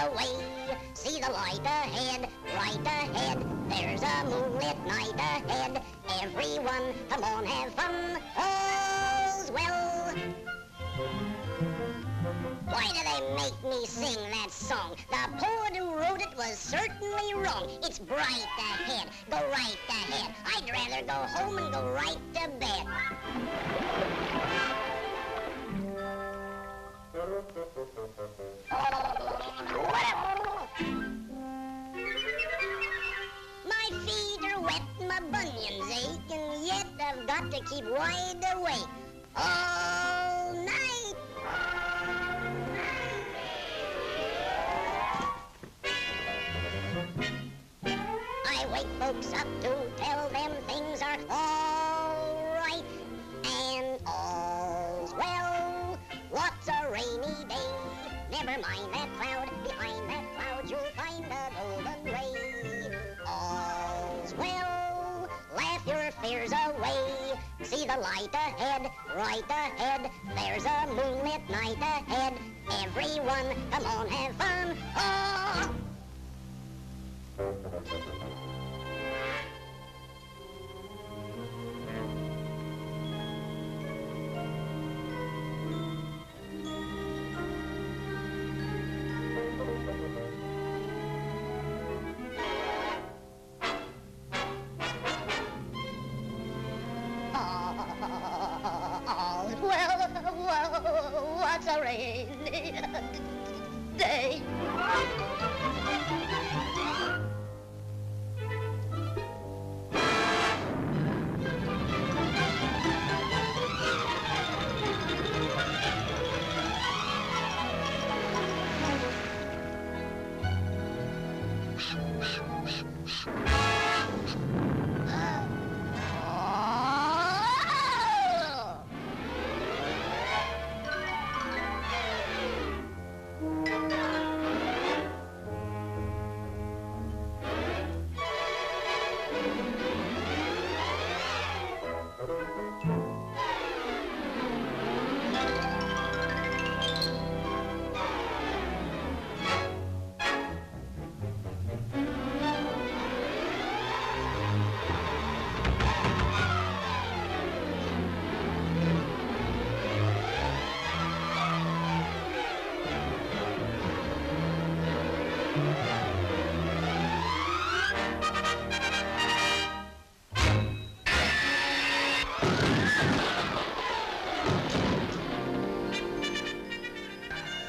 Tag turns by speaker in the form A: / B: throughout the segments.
A: away. See the light ahead, right ahead. There's a moonlit night ahead. Everyone, come on, have fun. All's well. Why do they make me sing that song? The poet who wrote it was certainly wrong. It's bright ahead, go right ahead. I'd rather go home and go right to bed. My feet are wet, my bunions ache, and yet I've got to keep wide awake all night. I wake folks up to tell them things are all right and all's well. What's a rainy day? Never mind that cloud. Behind that cloud you'll find a golden ray. All's well. Laugh your fears away. See the light ahead, right ahead. There's a moonlit night ahead. Everyone, come on, have fun. Oh! Well, what's a rainy day?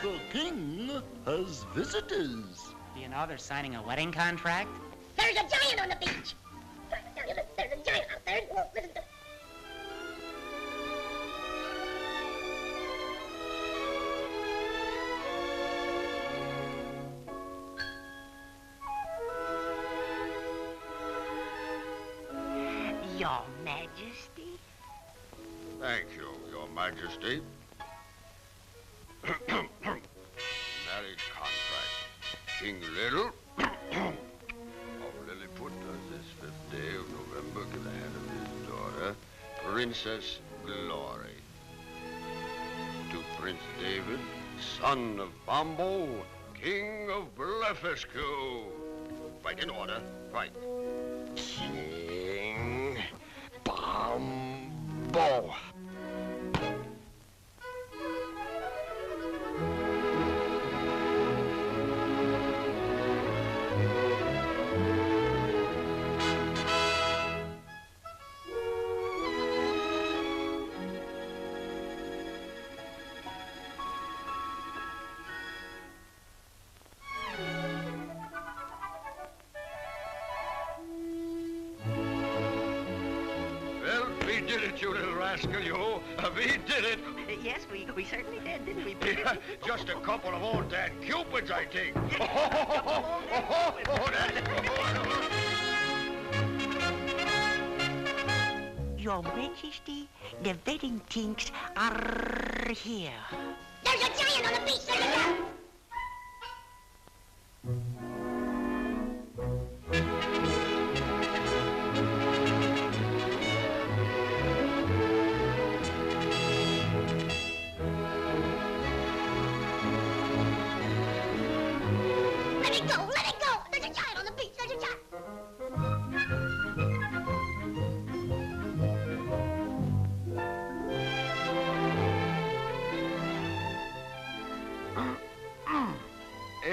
B: The king has visitors.
C: Do you know they're signing a wedding contract?
A: There's a giant on the beach. There's a giant out there. Look, listen to...
D: Your Majesty?
E: Thank you, Your Majesty. Marriage contract. King Little of Lilliput does this 5th day of November give the hand of his daughter, Princess Glory, to Prince David, son of Bombo, King of Blefuscu. Right in order, right. King Bombo. We did it, you little rascal, you. We did it.
D: Yes, we certainly did, didn't we?
E: Yeah, just a couple of old Dan Cupids, I think.
D: Your Majesty, the wedding things are here.
A: There's a giant on the beach. There's a giant.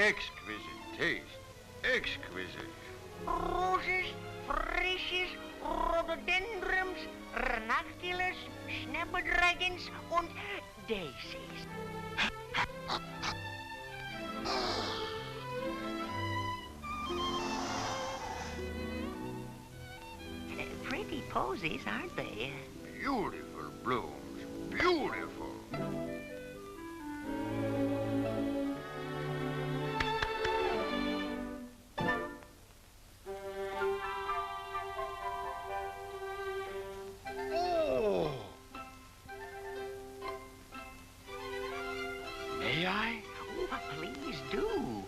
E: Exquisite taste. Exquisite.
D: Roses, Frisches, Rhododendrons, Ranunculus, Snapdragons und Daisies. Pretty posies, aren't they?
E: Beautiful blooms. Beautiful. Oh! May I?
D: Oh, please do.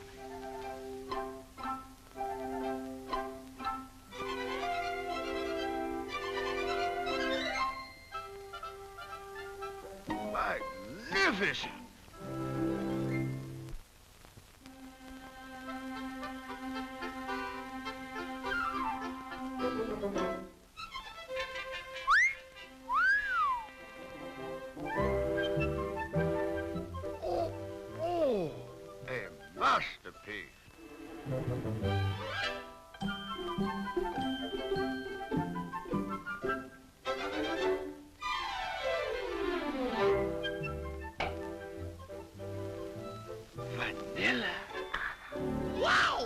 E: Magnificent! Oh, oh, a masterpiece. Vanilla. Wow!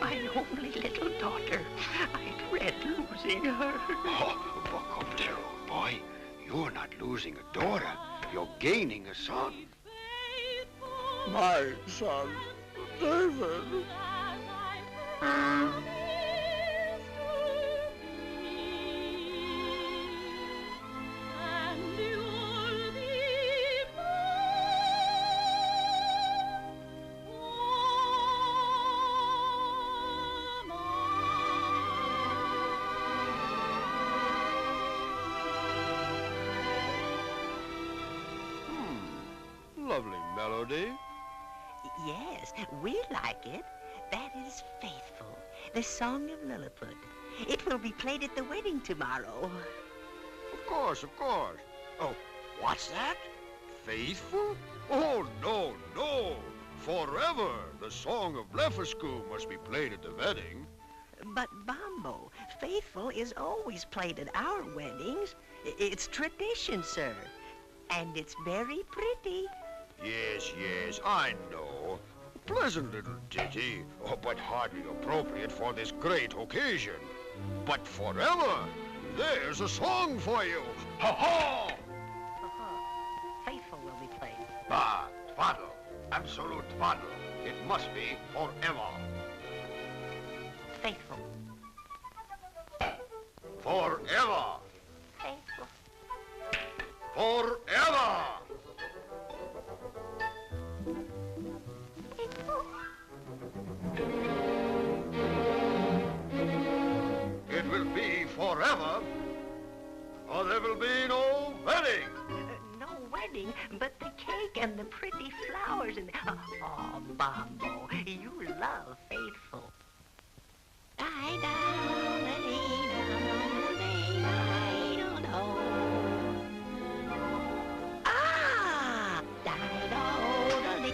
D: My only little daughter. I dread losing her.
E: Oh, buck up there, old boy. You're not losing a daughter. You're gaining a son.
B: My son, David.
E: Lovely melody.
D: Yes, we like it. That is Faithful, the song of Lilliput. It will be played at the wedding tomorrow.
E: Of course, of course. Oh, what's that? Faithful? Oh, no, no. Forever, the song of Blefuscu must be played at the wedding.
D: But, Bombo, Faithful is always played at our weddings. It's tradition, sir. And it's very pretty.
E: Yes, yes, I know. Pleasant little ditty, but hardly appropriate for this great occasion. But forever, there's a song for you. Ha-ha!
D: Faithful will be played.
E: Bah, twaddle. Absolute twaddle. It must be forever.
D: Faithful.
E: Forever.
D: Faithful.
E: Forever. It will be forever, or there will be no wedding.
D: No wedding, but the cake and the pretty flowers and... Oh, Bombo, you love Faithful. Ah!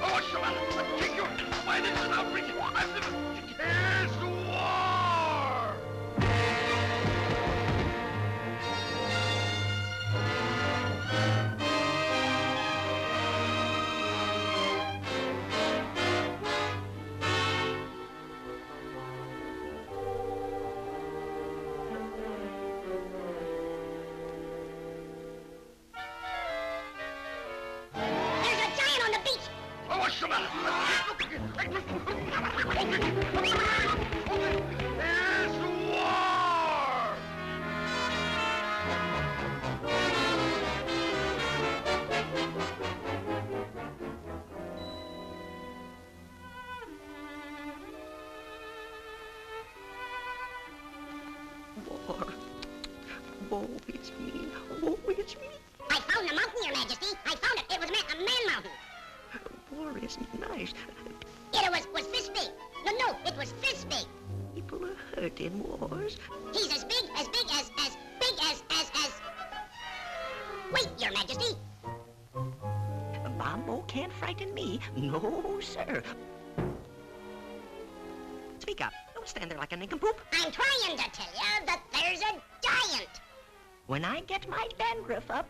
E: Oh, Joanna, I'll kick you. Why, this is an outrage. I'm the... Here's the war!
D: War. Woe is me. Woe is me.
A: I found the mountain, Your Majesty. I found it. It was a man mountain.
D: War isn't nice.
A: It was this big. No, it was this big.
D: People are hurt in wars.
A: He's as big as big as Wait, Your Majesty.
D: Bombo can't frighten me. No, sir. Speak up. Don't stand there like a nincompoop.
A: I'm trying to tell you that there's a giant.
D: When I get my dandruff up,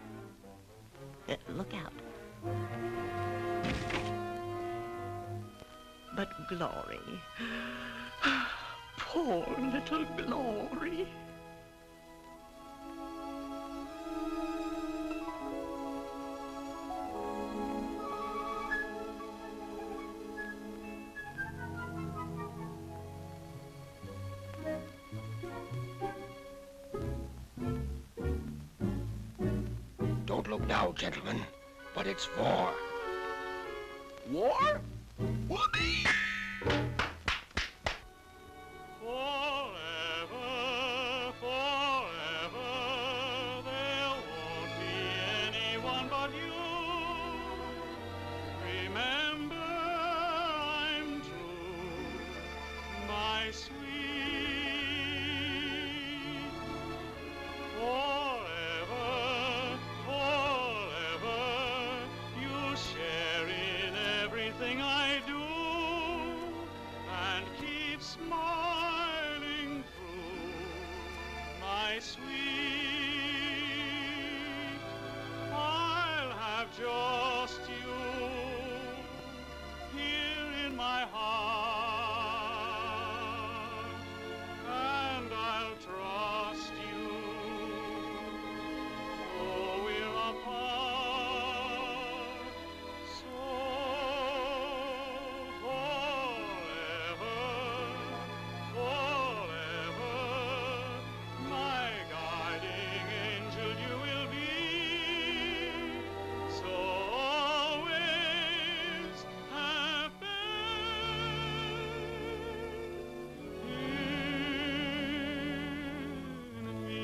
D: look out. But Glory, poor little Glory.
E: Don't look now, gentlemen, but it's war.
B: War?
F: Forever, forever, there won't be anyone but you. Remember, I'm true, my sweet. Forever, forever, you share in everything I do. And keep smiling through, my sweet. I'll have just you here in my heart, and I'll trust you, though we're apart. So forever, my guiding angel you will be. So always have in me.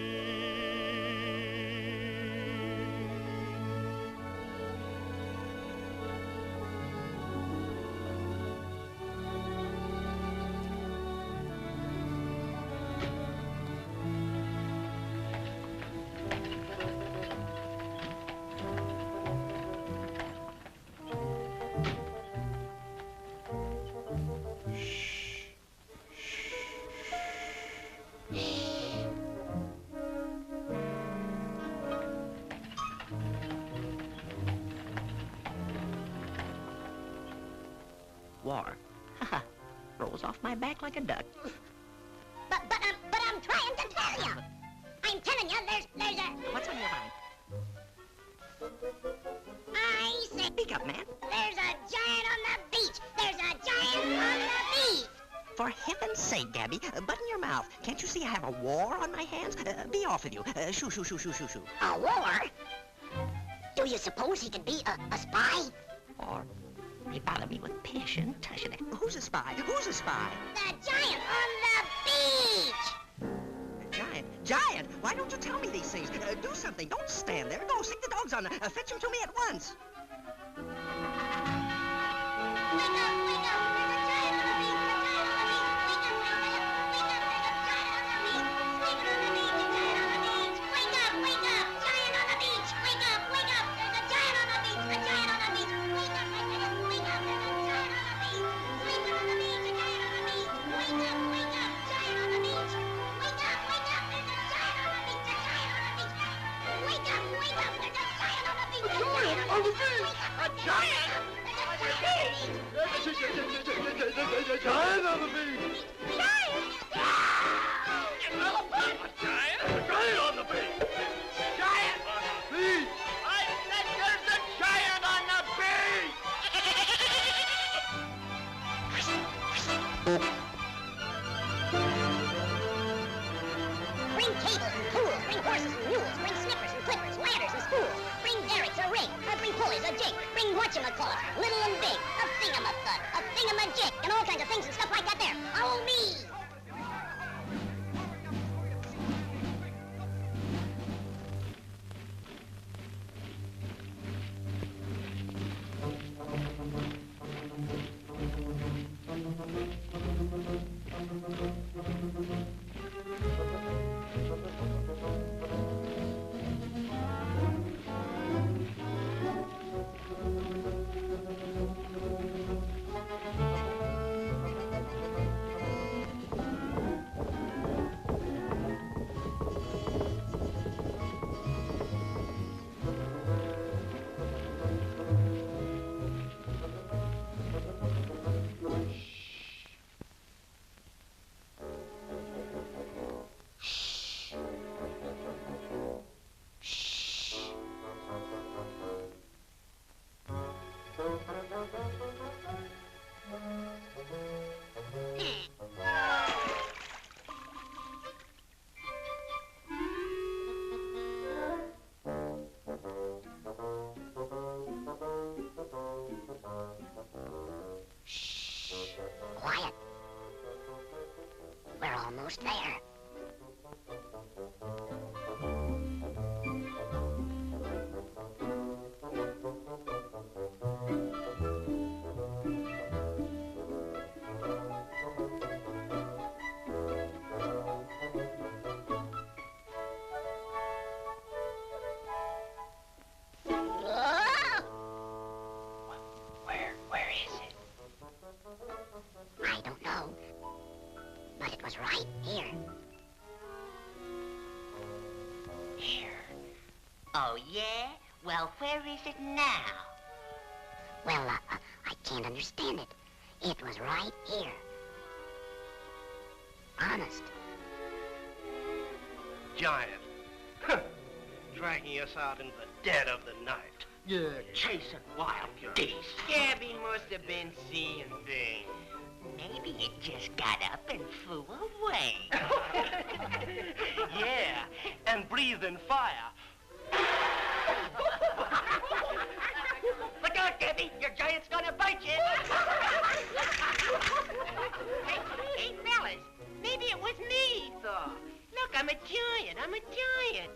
D: War. Haha. Rolls off my back like a duck.
A: But I'm trying to tell you. I'm telling you, there's a...
D: What's on your mind?
A: I said
D: Speak up, man.
A: there's a giant on the beach. There's a giant on the beach.
D: For heaven's sake, Gabby, button your mouth. Can't you see I have a war on my hands? Be off with you. Shoo, shoo, shoo, shoo, shoo, shoo.
A: A war? Do you suppose he could be a spy?
D: Or you bother me with passion. Tush it. Who's a spy? Who's a spy?
A: The giant on the beach.
D: Giant! Why don't you tell me these things? Do something. Don't stand there. Go, stick the dogs on. Fetch him to me at once.
A: Wake up, wake up. There's a giant on the beach. A giant on the beach. Wake up, wake up. Wake up. There's a giant on the beach. Sleeping on the beach. A giant on the beach. Wake up, wake up. Giant on the beach. Wake up, wake up. There's a giant on the beach. A giant on the beach. Wake up, wake up. Wake up. There's a giant on the beach. Sleeping on the beach. A giant on the beach. Wake up, wake up. Giant on the beach. Wake up, wake up. There's a giant on the beach. A giant on the beach. Wake up, wake up. There's a giant on the beach. A giant on the beach.
B: A giant?
A: There's a giant on the beach.
B: A giant on the beach!
A: Giant?
B: An elephant! A giant? A giant on the beach! Giant on the beach! I said there's a giant on the beach!
A: Bring cables and tools, bring horses and mules, bring snippers and clippers, ladders and spools, bring derricks, a rig, bring pulleys, a jig, bring whatchamacallit, little and big, a thingamathud, a thingamajig, and all kinds of things and stuff like that there. Follow me! Quiet. We're almost there. Where is it? I don't know. But it was right here. Here.
D: Oh, yeah? Well, where is it now?
A: Well, I can't understand it. It was right here. Honest.
F: Giant. Dragging us out in the dead of the night.
D: Yeah, chasing wild geese. Scabby must have been seeing things. Maybe it just got up and flew away.
F: Yeah, and breathing fire.
D: Look out, Debbie! Your giant's gonna bite you! Hey, fellas, maybe it was me he saw. Look, I'm a giant, I'm a giant.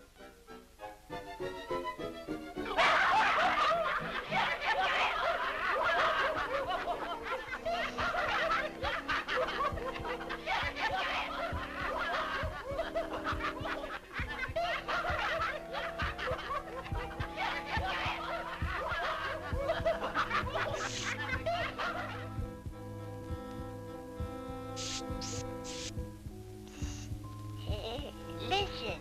D: Hey, listen.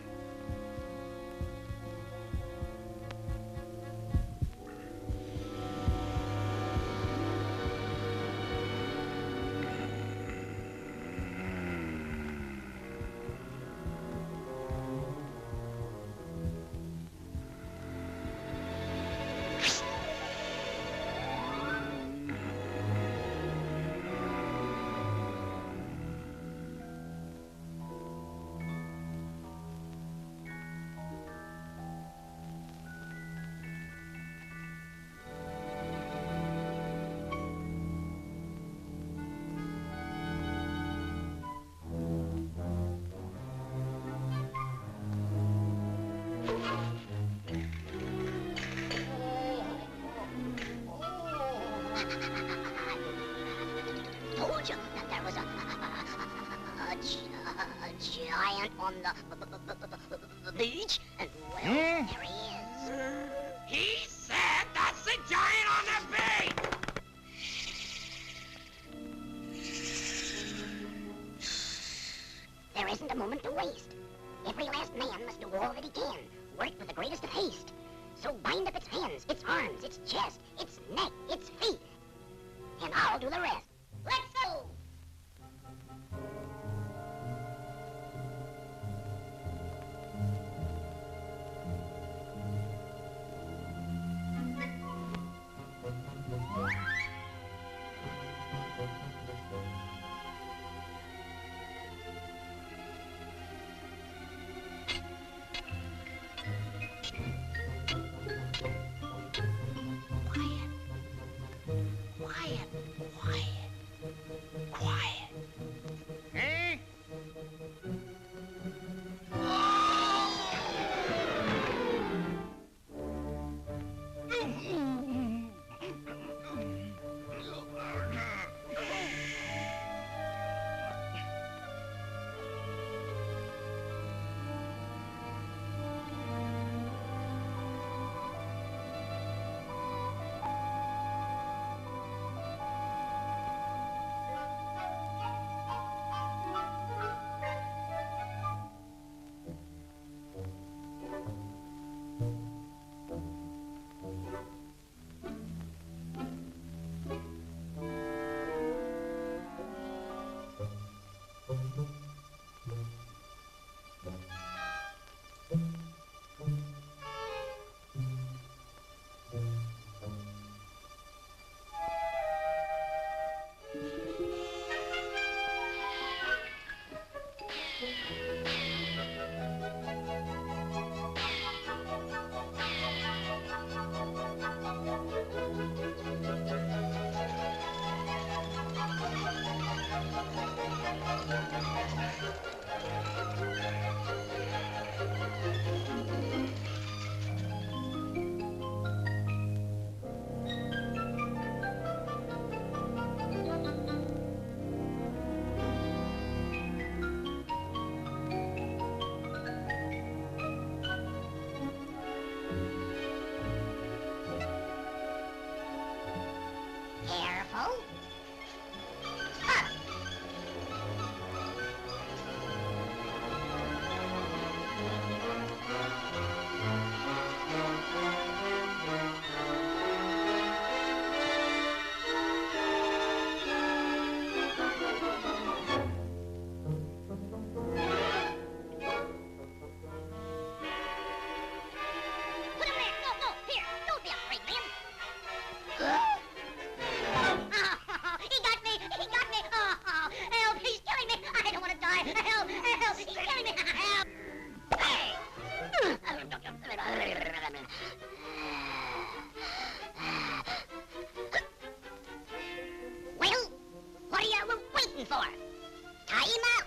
A: Told you that there was a giant on the beach, and well, there he is.
B: He said that's the giant on the beach!
A: There isn't a moment to waste. Every last man must do all that he can, work with the greatest of haste. So bind up its hands, its arms, its chest, its neck, its feet, and I'll do the rest. Let's go! Careful. Up. Put him there. No, no, here. Don't be afraid, man. Oh, he got me! He got me! Oh, help! He's killing me! I don't want to die! Help! Help! He's killing me! Help! Hey! Well, what are you waiting for? Tie him up!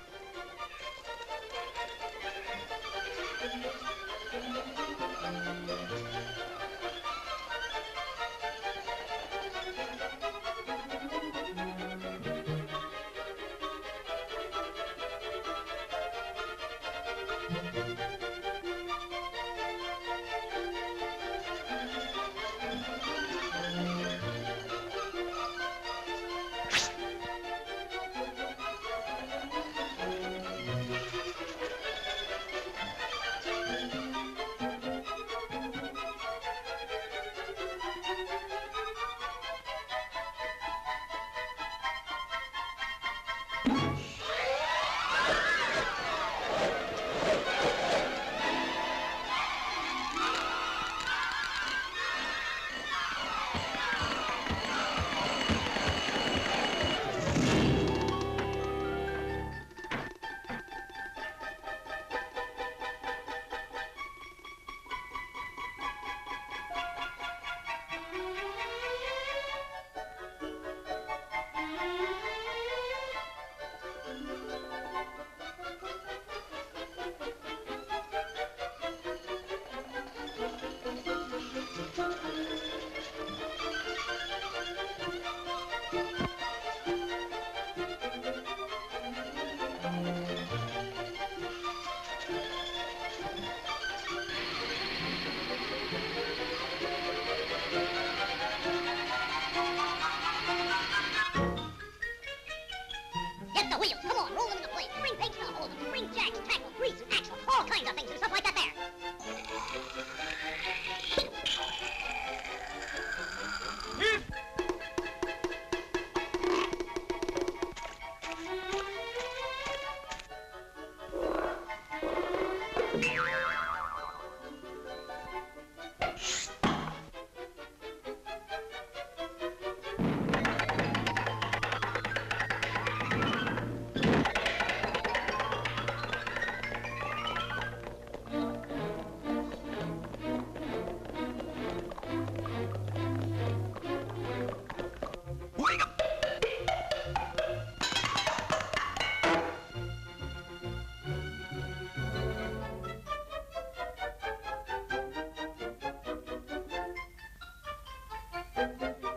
A: Get the wheels, come on, roll them into place. Bring pegs to hold them. Bring jacks, tackle, grease, axles, all kinds of things and stuff like that there.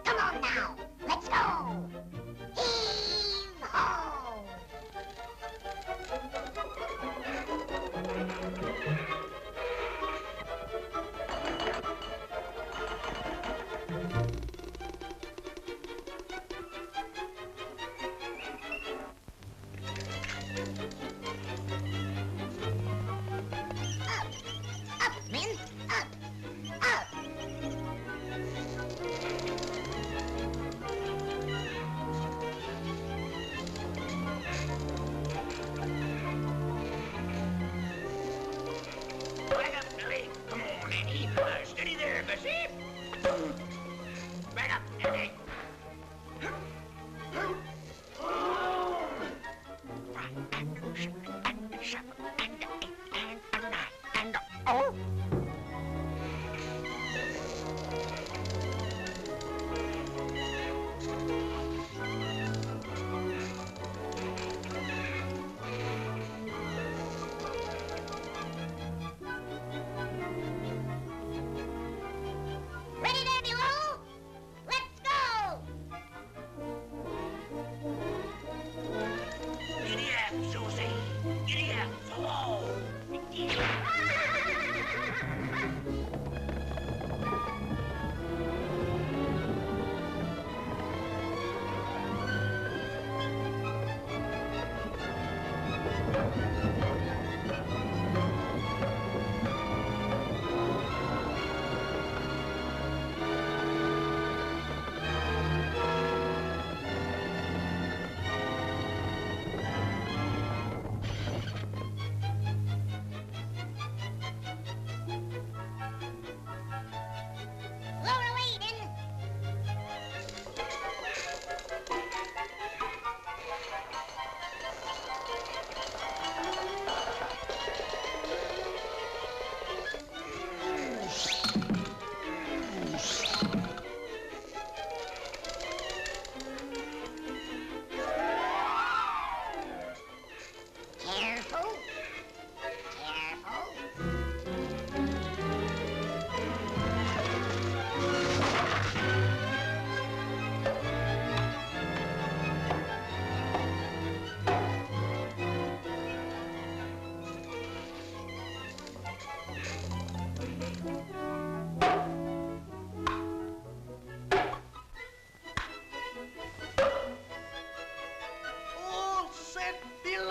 A: Come on now, let's go. Heave-ho! Up, men, up, up.
B: Back up, Billy. Come on, Annie. Steady there, Bessie. Back up, Annie.
D: Oh!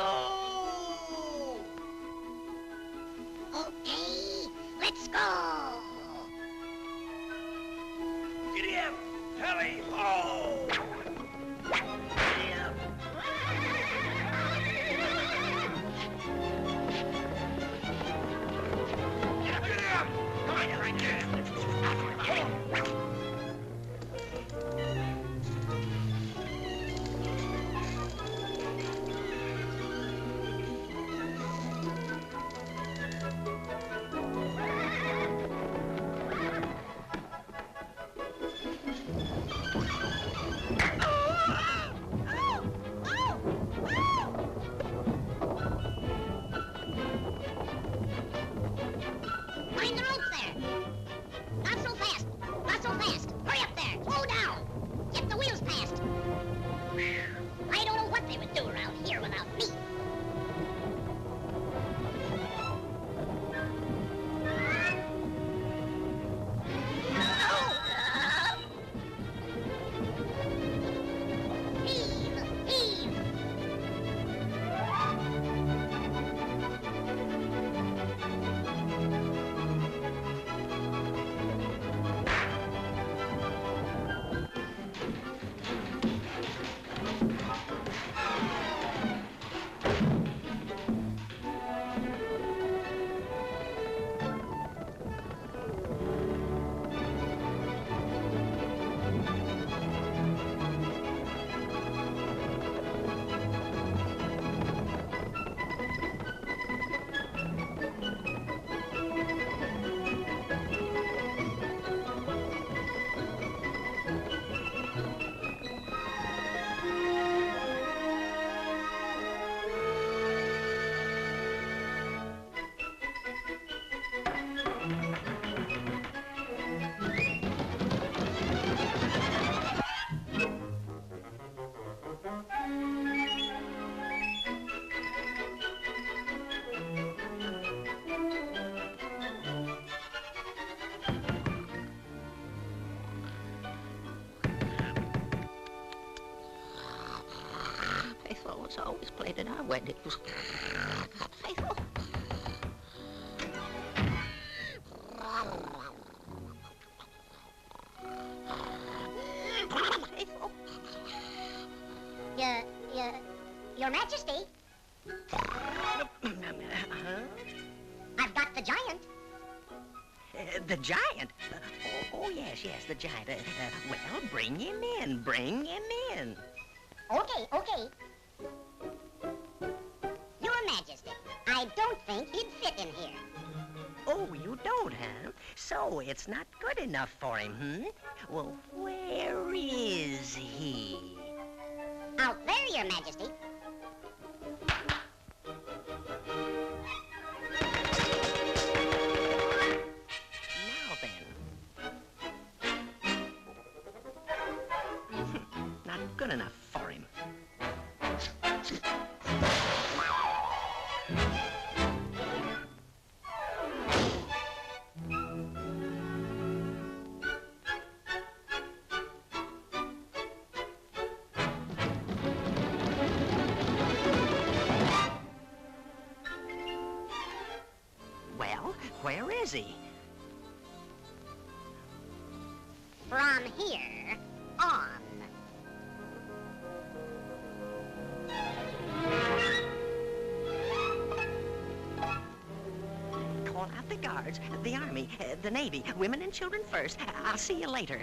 B: go!
A: Okay, let's go.
B: Giddy up! Tally ho! Giddy up! Giddy up! Come on, right there!
A: Find the ropes there. Not so fast. Not so fast. Hurry up there. Slow down. Get the wheels past. I don't know what they would do around here without me. Heave, heave.
D: Faithful was always played at our weddings. Faithful. Faithful.
A: Your Majesty, I've got the giant.
D: The giant? Yes, the giant. Well, bring him in. Bring him in.
A: Okay. Your Majesty, I don't think he'd fit in here.
D: Oh, you don't, huh? So it's not good enough for him, Well, where is he?
A: Out there, Your Majesty.
D: Now then. Not good enough for him. Well, where is he?
A: From here on.
D: Call out the guards, the army, the navy, women and children first. I'll see you later.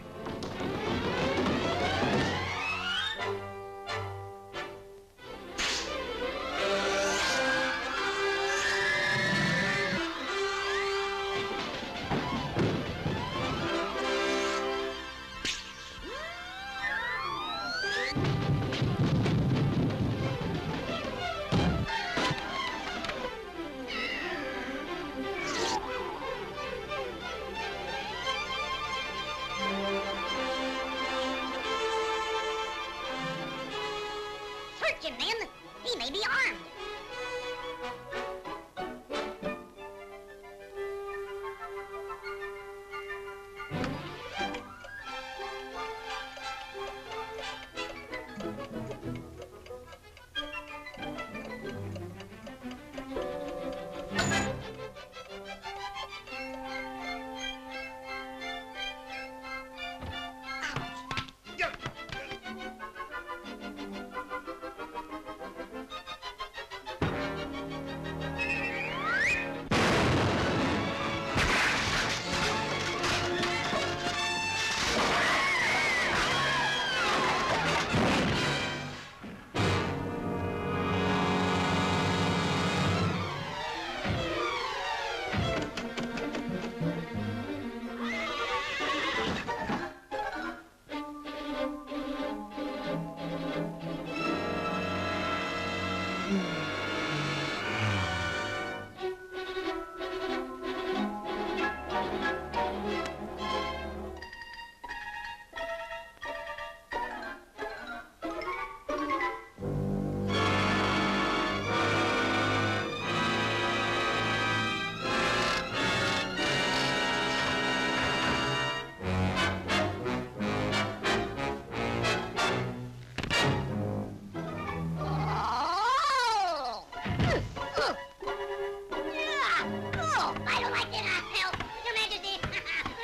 A: I don't like it. Help! Your Majesty!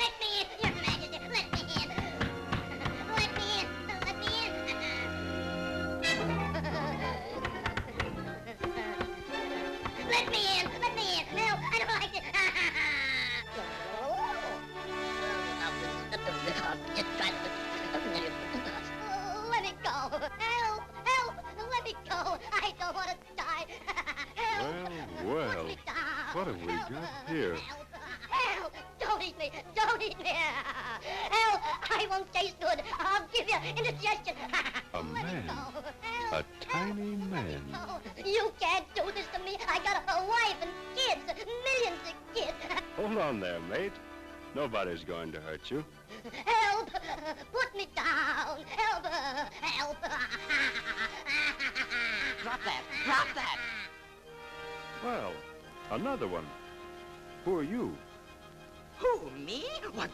A: Let me in! Your Majesty! Let me in! Let me in! Let me in! Let me in! Let me in! Help! I don't like it! Let me go! Help! Help! Let me go! I don't want to die! Help!
G: Well,
A: Put me down!
G: what have we got here?
A: Help! Help! Don't eat me! Don't eat me! Help! I won't taste good! I'll give you indigestion!
G: A
A: Let me
G: man.
A: go. Help!
G: A tiny man.
A: Oh, you can't do this to me! I got a wife and kids! Millions of kids!
G: Hold on there, mate. Nobody's going to hurt you.
A: Help! Put me down! Help! Help!
D: Drop that! Drop that!
G: Well, another one. Who are you?
D: Who, me? What?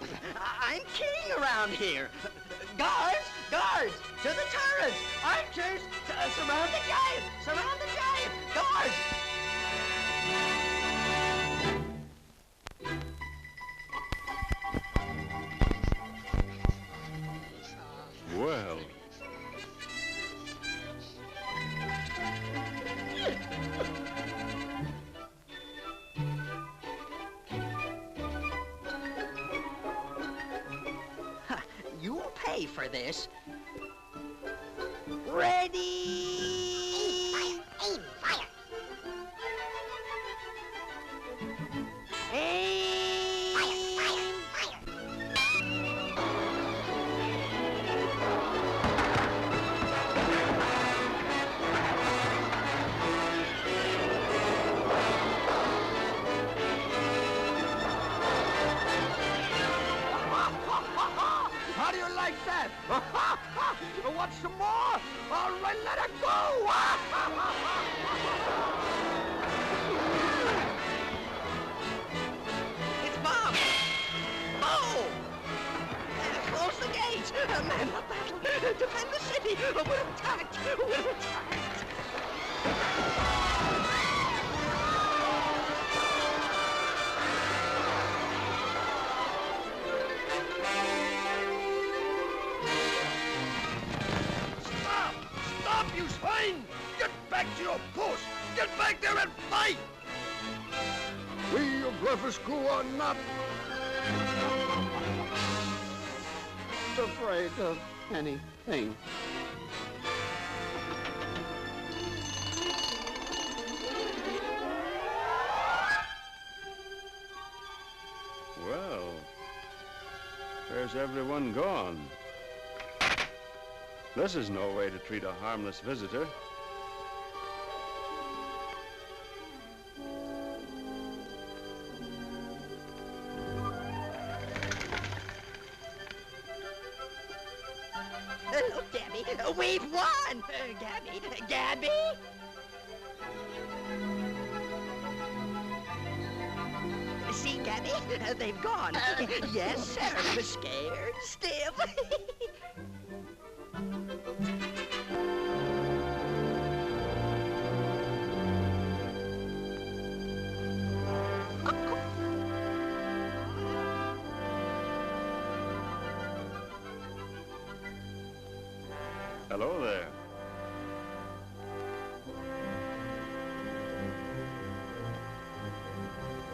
D: I'm king around here. Guards! Guards! To the turrets! Archers! Surround the giant! Surround the giant! Guards!
G: Well,
D: You'll pay for this. Ready!
A: Aim fire!
D: Aim!
A: Fire!
B: How do you like that? Want some more? All right, let her go!
D: It's Bob! Oh! Close the gates! Man the battle! Defend the city! We're attacked! We're attacked!
B: Stop! Stop, you swine! Get back to your post! Get back there and fight! We of Blefuscu are not afraid of anything.
G: well, where's everyone gone? This is no way to treat a harmless visitor.
D: Look, Gabby, we've won! Gabby, Gabby? See, Gabby, they've gone. Yes, sir, scared stiff.
G: Hello there.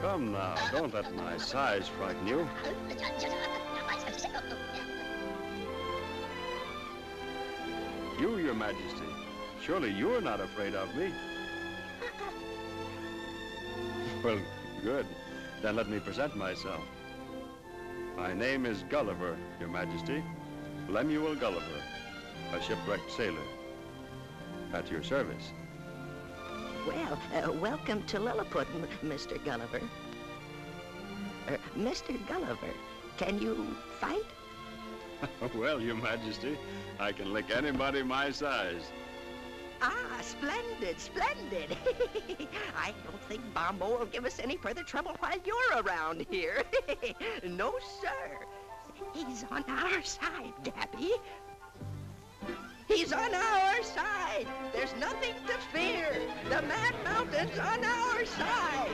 G: Come now, don't let my size frighten you. You, Your Majesty. Surely you're not afraid of me. Well, good. Then let me present myself. My name is Gulliver, Your Majesty. Lemuel Gulliver, a shipwrecked sailor. At your service.
D: Well, welcome to Lilliput, Mr. Gulliver. Mr. Gulliver, can you fight?
G: Well, Your Majesty, I can lick anybody my size.
D: Ah, splendid, splendid. I don't think Bombo will give us any further trouble while you're around here. No, sir. He's on our side, Dappy. He's on our side. There's nothing to fear. The Mad Mountain's on our side.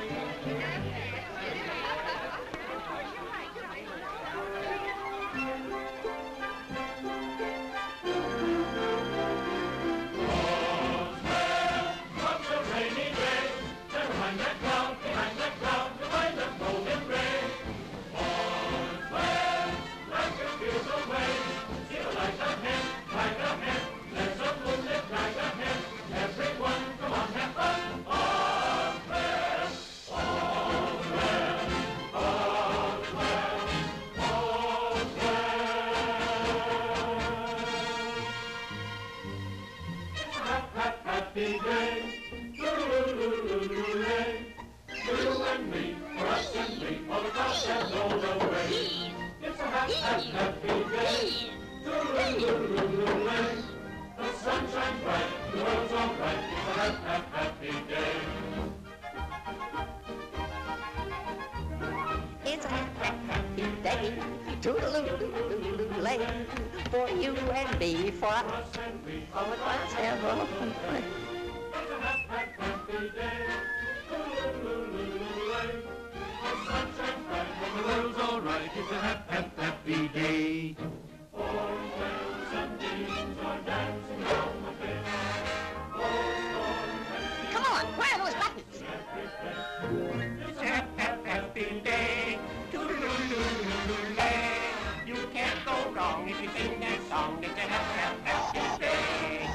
D: It's a happy day, toodaloo-lay, for you and me, for us all of us have all fun.
B: It's a happy day, toodaloo-lay, the sunshine bright, and the world's all right. It's a happy day. Orange bells, sunbeams are dancing on the bay.
A: Come on, where are those buttons?
B: It's a happy day.
C: You can't go wrong if you sing that song. It's a happy day.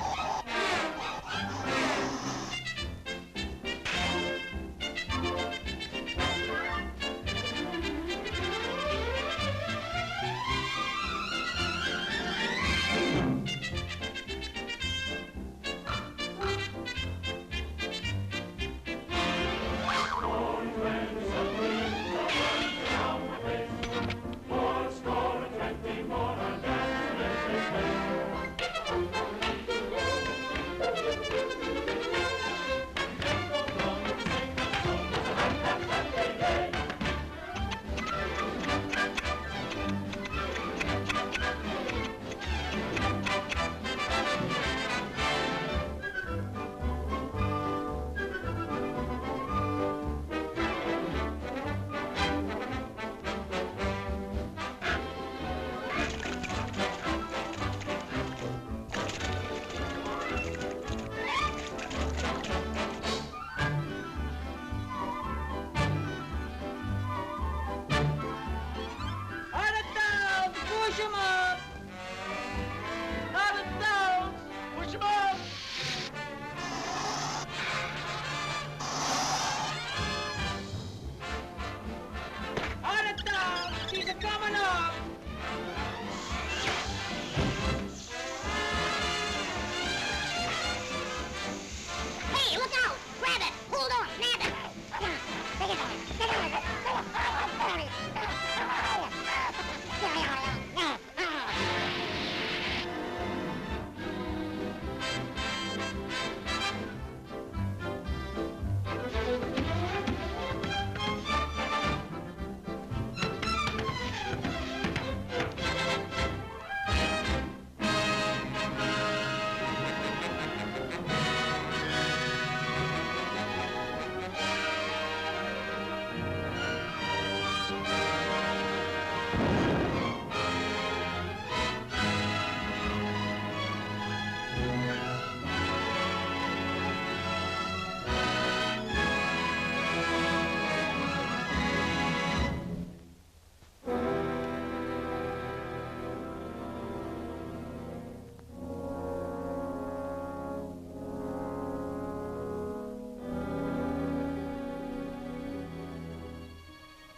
A: Hey, look out! Grab it! Hold on! Nab it!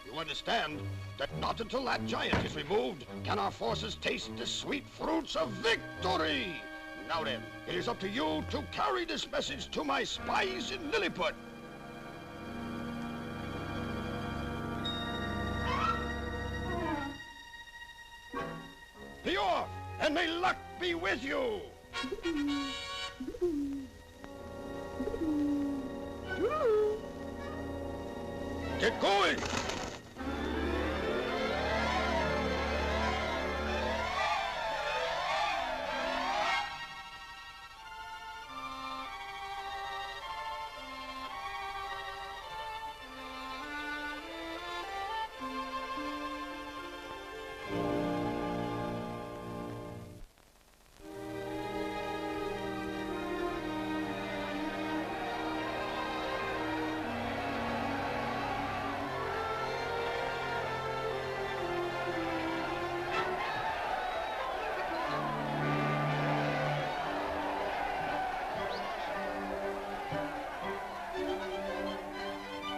E: You understand that not until that giant is removed can our forces taste the sweet fruits of victory. Now then, it is up to you to carry this message to my spies in Lilliput. Be off, and may luck be with you. Get going!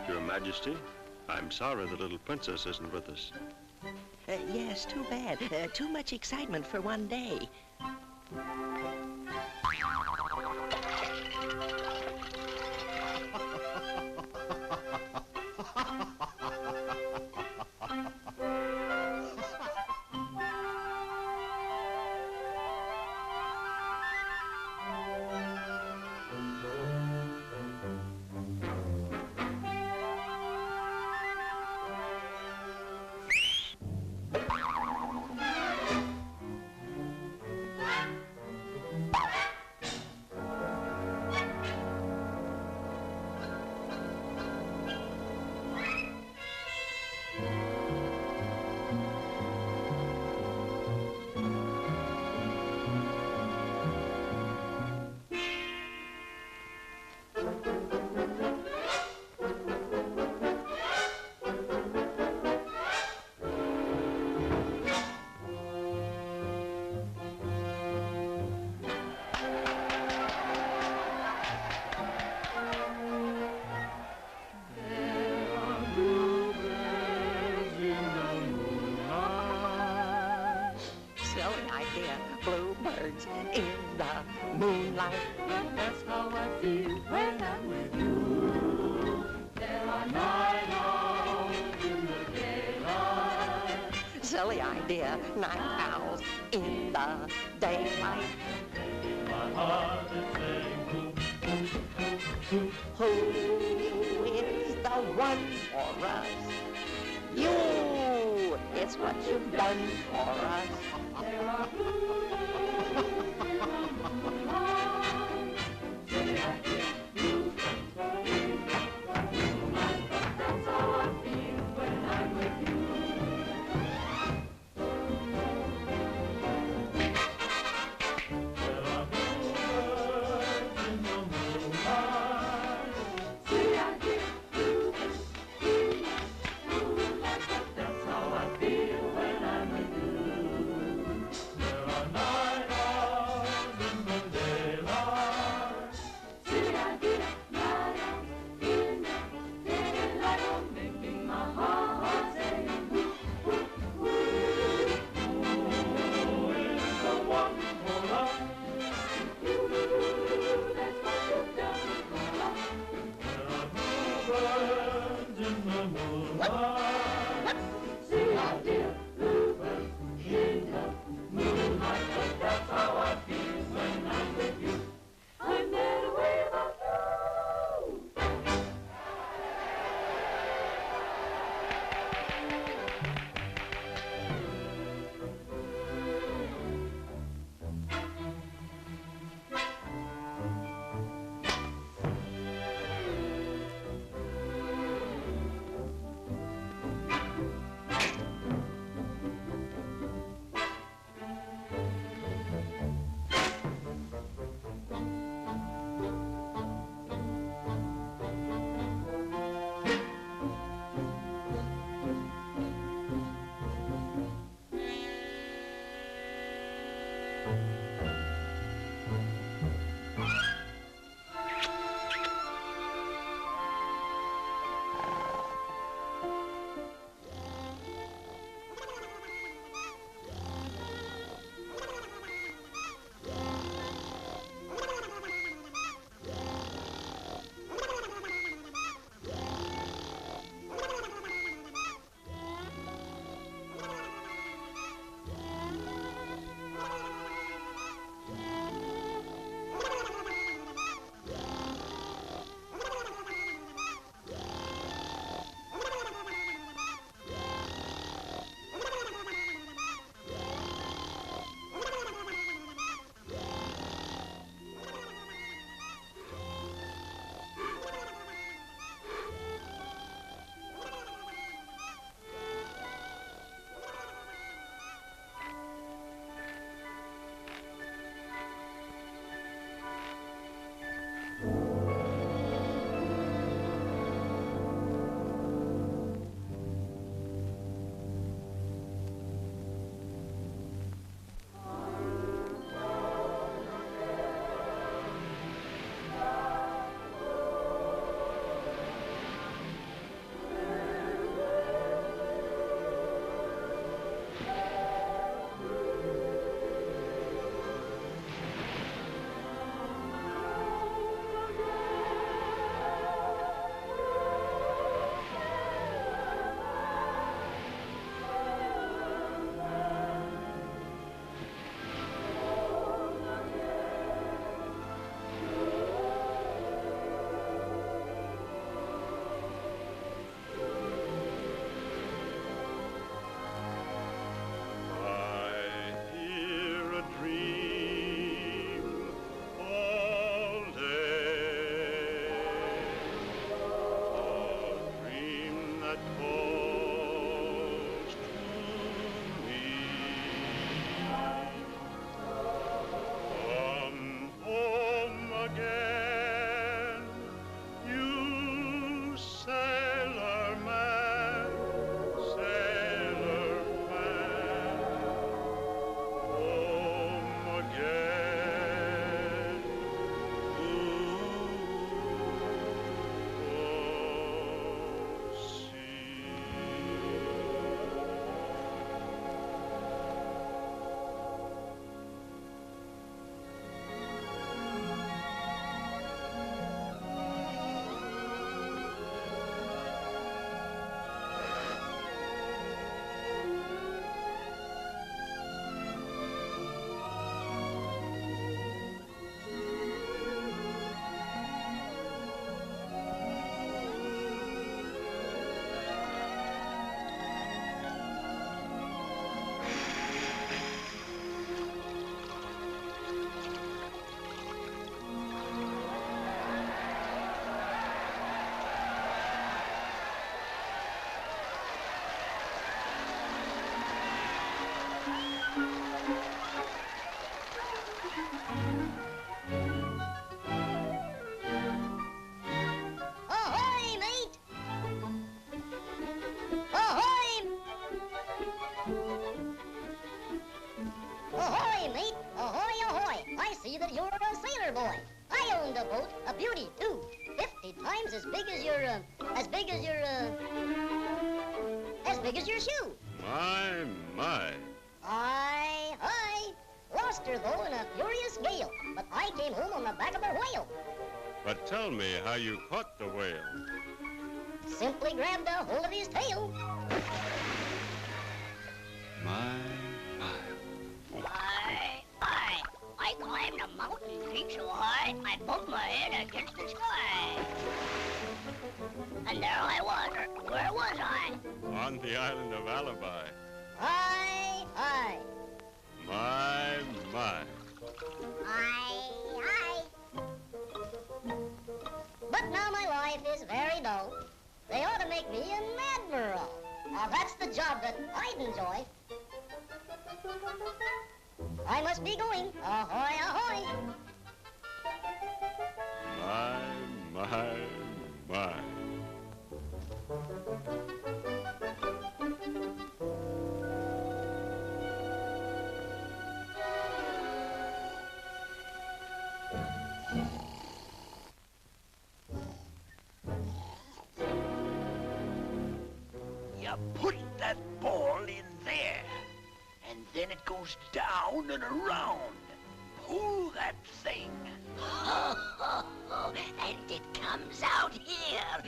G: Your Majesty, I'm sorry the little princess isn't with us.
H: Yes, too bad. Too much excitement for one day. Silly idea, bluebirds in the moonlight.
B: That's how I feel when I'm with you. There are night owls in the daylight.
H: Silly idea, night owls in the daylight.
B: My heart is saying,
H: Who is the one for us? You! It's what you've done for us.
B: there are bluebirds in the moonlight. Say I hear bluebirds in the moonlight. That's how I feel when I'm with you. There are bluebirds in the moonlight. Say I hear bluebirds in the moonlight. That's how I feel when I'm with you. There are night owls in the daylight. See, I hear night owls in the daylight, oh, making my heart say, who is the one for us? You, that's what you've done for us. There are bluebirds in the moonlight. See, I hear bluebirds in the moonlight, but that's how I feel when I'm with you. I'm there without you.
A: big as your, as big as your, as big as your shoe.
G: My.
A: I lost her though in a furious gale, but I came home on the back of a whale.
G: But tell me how you caught the whale.
A: Simply grabbed a hold of his tail.
G: My.
A: I climbed a mountain peak so high, I bumped my head against the sky. And there I was. Where was I?
G: On the island of Alibi.
A: I.
G: My.
A: I. But now my life is very dull. They ought to make me an admiral. Now that's the job that I'd enjoy. I must be going. Ahoy, ahoy.
G: My.
I: You put that ball in there, and then it goes down and around. Pull that thing. And it comes out here.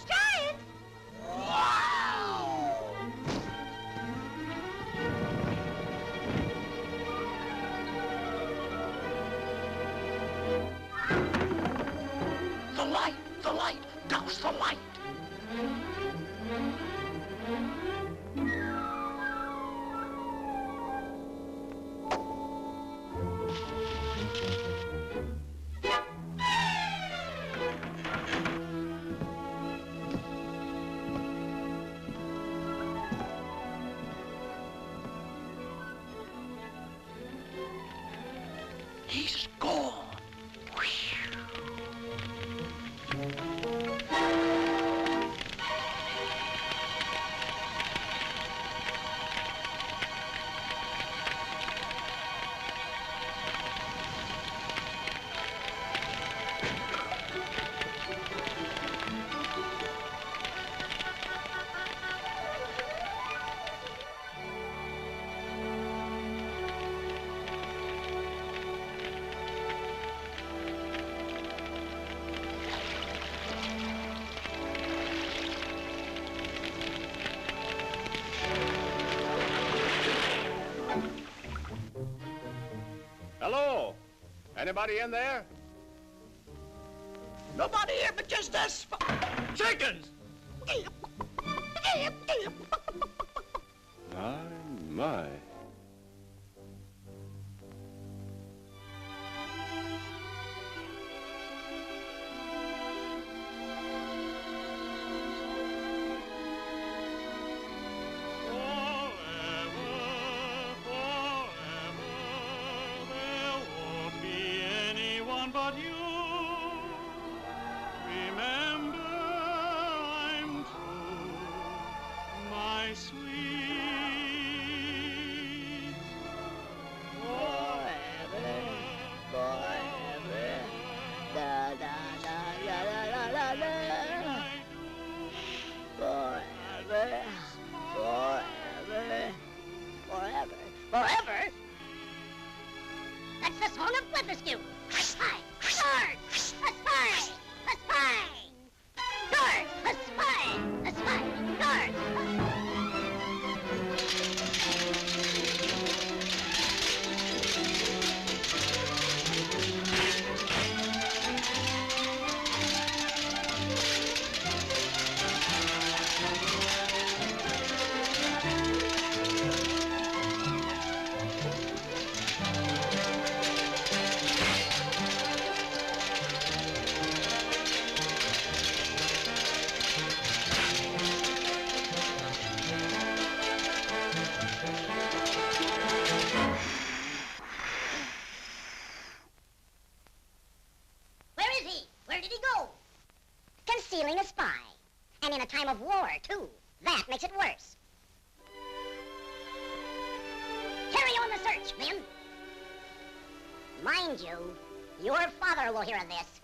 A: Giant!
I: Wow! The light! Douse the light! He's gone.
G: Hello? Anybody in there?
I: Nobody here but just us.
G: Chickens! My.
F: But you remember I'm true, my sweet.
H: Forever, da da da la la la la la.
A: Forever? That's the song of Blitheskew. Hi, guard! A spy! A spy! Guard! A spy! A spy! Guard! Where did he go? Concealing a spy. And in a time of war, too. That makes it worse. Carry on the search, men. Mind you, your father will hear of this.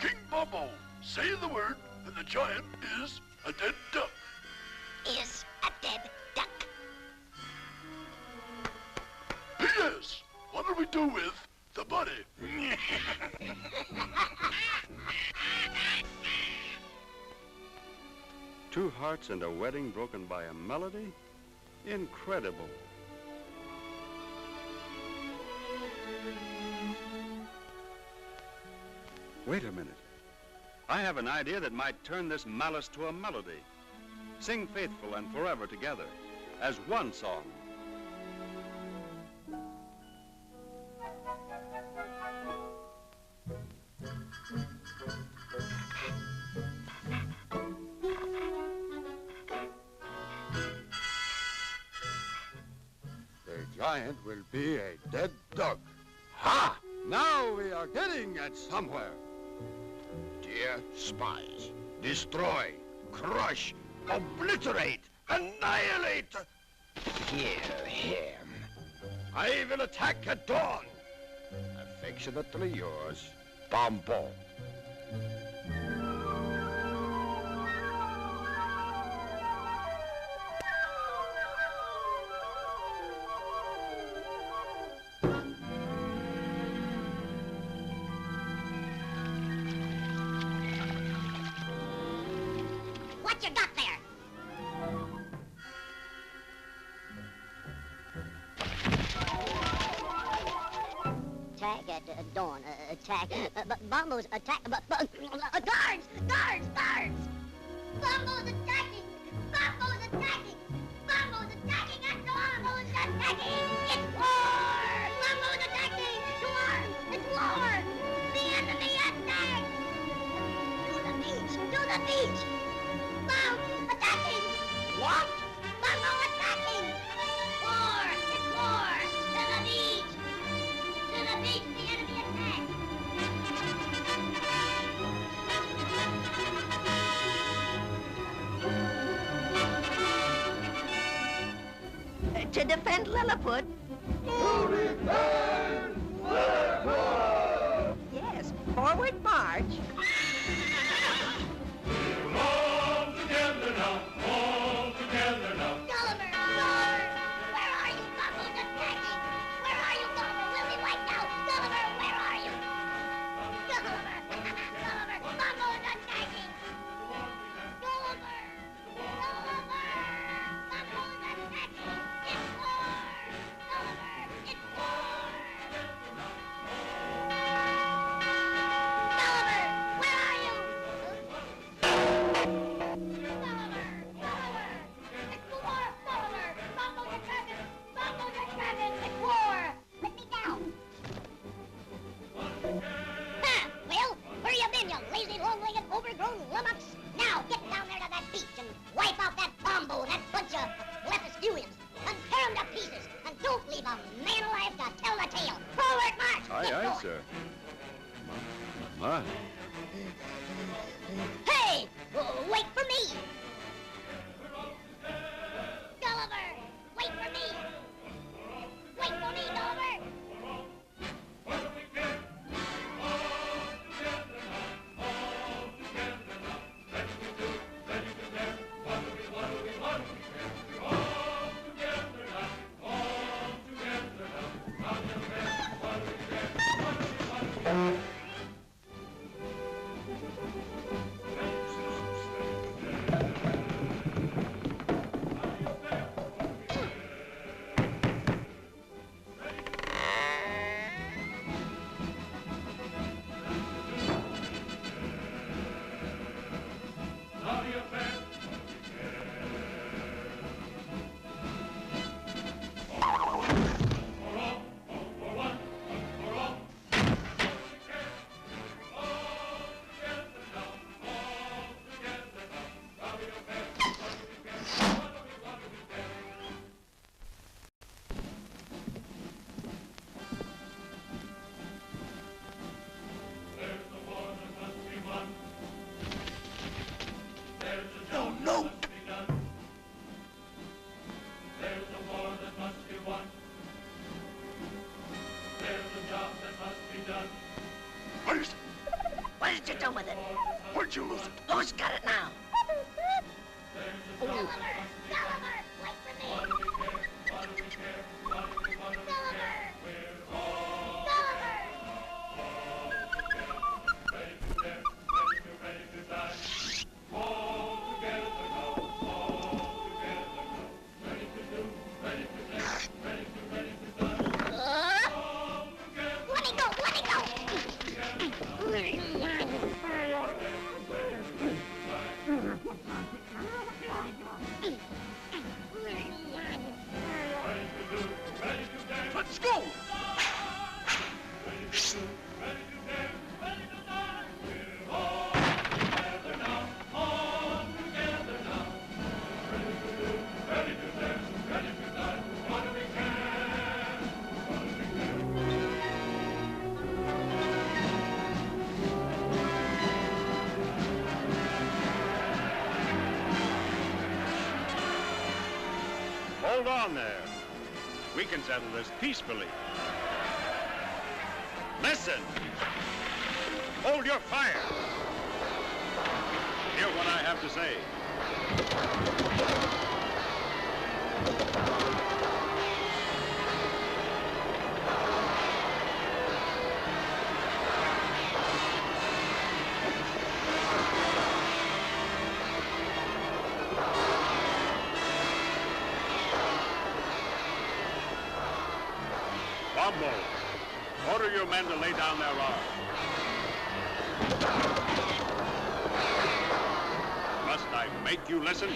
I: King Bobo, say the word, and the giant is a dead duck.
A: Is a dead duck.
I: P.S. What do we do with the body?
G: Two hearts and a wedding broken by a melody? Incredible. Wait a minute. I have an idea that might turn this malice to a melody. Sing faithful and forever together as one song.
E: The giant will be a dead duck.
I: Ha!
E: Now we are getting at somewhere. Dear spies, destroy, crush, obliterate, annihilate. Kill him. I will attack at dawn. Affectionately yours, Bombo.
A: What you got there? Attack at dawn. Attack. Bombo's attack. Guards! Guards! Guards! Bombo's attacking! Bombo's attacking! Bombo's attacking at dawn! Bombo's attacking! It's war! Bombo's attacking! To arms! It's war! The enemy attacks! To the beach! To the beach! Bomb attacking! What? Bombo attacking! War! It's war! To the beach! To the beach! The enemy attacks!
H: To defend Lilliput. Yes, forward march.
F: All together now, all together now.
A: Gulliver! Gulliver! Where are you? Bombo's attacking! Where are you, Gulliver? We'll be wiped out! Gulliver, where are you? Gulliver! Gulliver! Bombo's attacking! Gulliver! Gulliver! Bombo's attacking! It's war! Gulliver! It's war! Gulliver! Where are you? Gulliver! Gulliver! It's war! Gulliver! Bombo's attacking! Bombo's attacking! It's war! Let me down! Huh! Well, where you been, you lazy, long-legged, overgrown lummox? Now get down there to that beach and wipe out that Bombo and that bunch of Lepidurians and tear them to pieces and don't leave a man alive to tell the tale. Forward march!
G: Aye,
A: Get
G: aye,
A: going.
G: sir. My.
A: Hey! Wait for me! Gulliver! Wait for me! Wait for me, Gulliver!
H: done with it.
I: Where'd you lose it?
H: Who's got it now?
A: Gulliver! Gulliver! Wait for me! Gulliver!
I: Let's go!
G: Hold on there. We can settle this peacefully. Listen. Hold your fire. Hear what I have to say. Bombo, order your men to lay down their arms. Must I make you listen?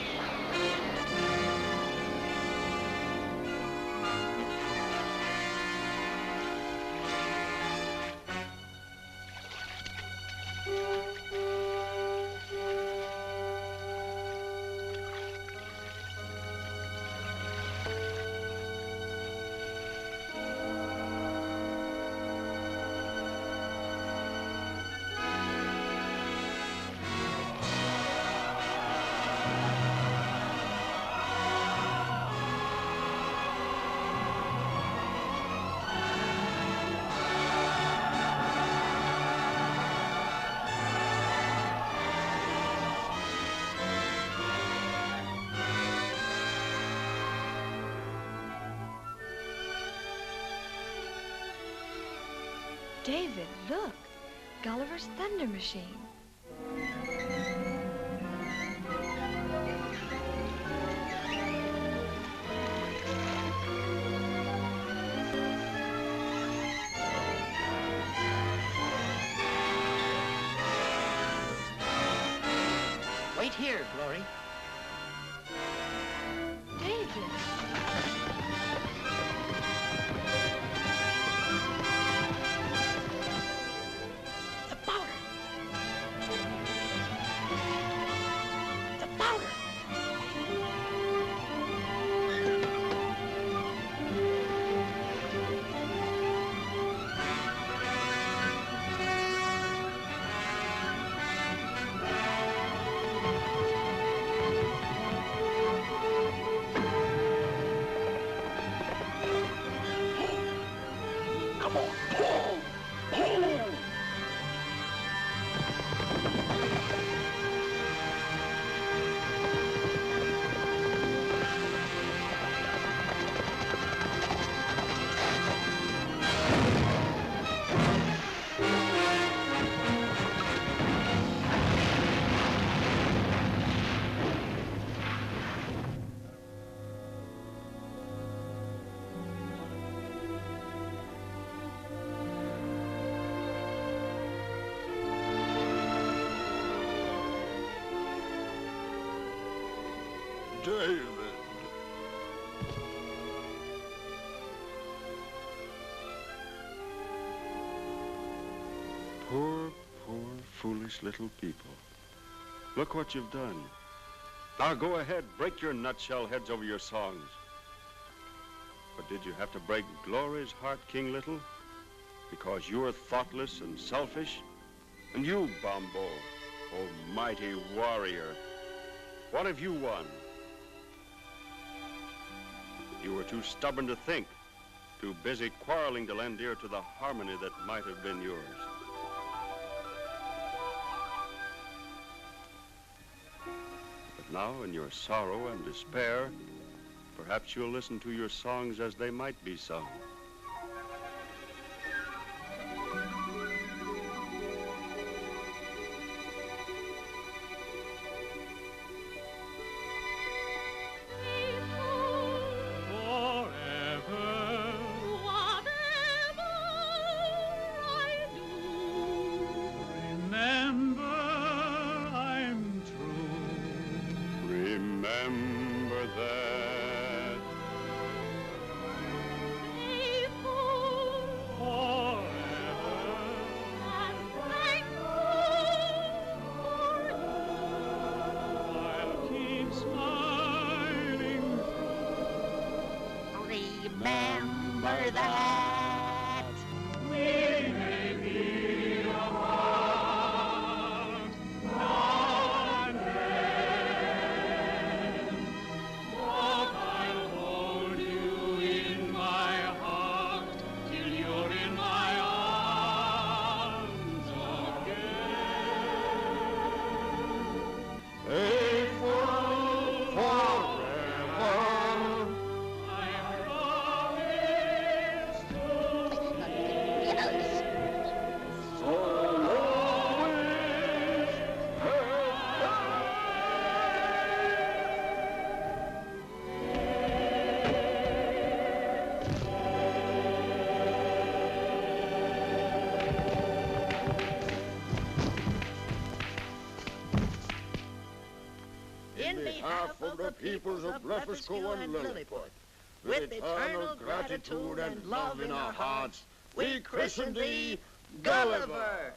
J: David, look. Gulliver's Thunder Machine.
D: Wait here, Glory.
J: David.
D: The powder. The powder. Come on, pull! Pull!
E: David.
G: Poor, foolish little people. Look what you've done. Now go ahead, break your nutshell heads over your songs. But did you have to break Glory's heart, King Little? Because you're thoughtless and selfish? And you, Bombo, oh mighty warrior, what have you won? You were too stubborn to think, too busy quarreling to lend ear to the harmony that might have been yours. Now, in your sorrow and despair, perhaps you'll listen to your songs as they might be sung. Remember that.
H: Remember that.
B: We may be apart, not then, but I'll hold you in my heart till you're in my arms again. Faithful forever.
H: In behalf of the peoples of Blefuscu and Lilliput, with eternal gratitude and love in our hearts, we christen thee Gulliver.